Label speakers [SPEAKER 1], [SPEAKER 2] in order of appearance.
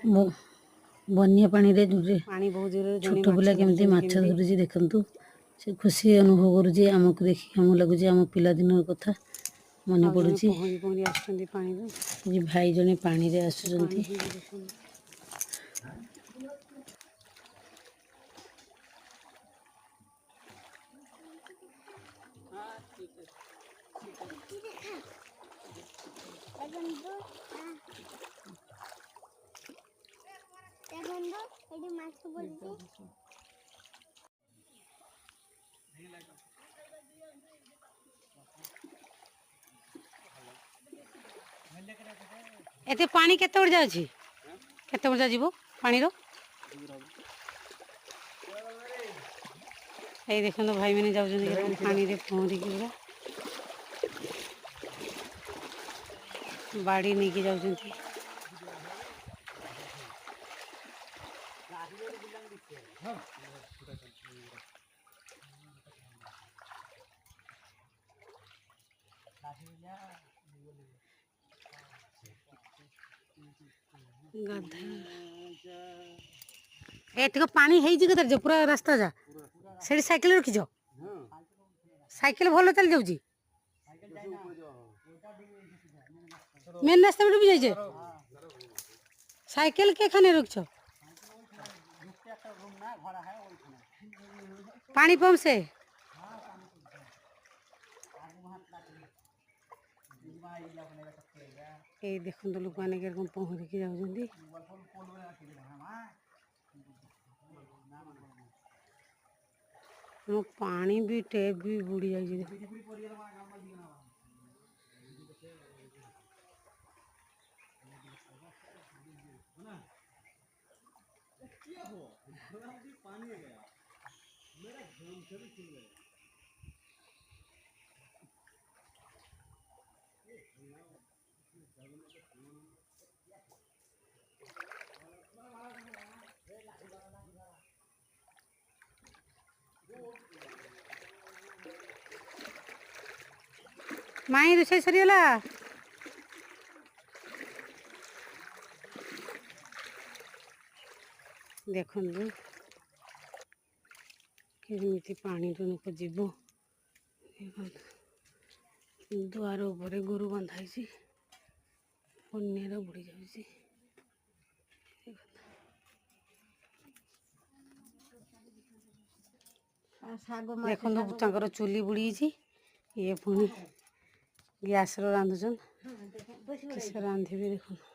[SPEAKER 1] बन्या पानी रे
[SPEAKER 2] पानी बहुत जोर
[SPEAKER 1] छोट पिला केमती माछ धरुची देखंतु से खुशी अनुभव करुची आमको देखि हम लगुची आम पिला दिन कथा मन पड़ुची
[SPEAKER 2] पहरी पहरी आसुचंदी पानी रे
[SPEAKER 1] जी भाई जने पानी रे आसुचंती
[SPEAKER 2] एते पानी केते बड़ जाउची केते बड़ जाजिबो पानी रो ए देखन तो भाई मैंने जाउचंदी पानी रे पहरी के पूरा बाड़ी नहीं की जाउचंदी एठिक पानी हेजी कदर जो पूरा रास्ता जा सेठी साइकिल रखी जो साइकिल भलो चल जाउची मेन रास्ता में भी जाइए साइकिल के खाने रखो पानी पंप से ये देखो तो लोग आने के पहुँच के जाऊँगी पानी भी टेप भी बुड़ी जाइए माई रोषे सरीगला देखु केमिति पानी टुक जीव दुआर उपर गोरु बंधाई बन्यार बुड़ी जाऊँगी देखो चुली बुड़ी ये पुणी गैस रांधुन किस रांधि देखो।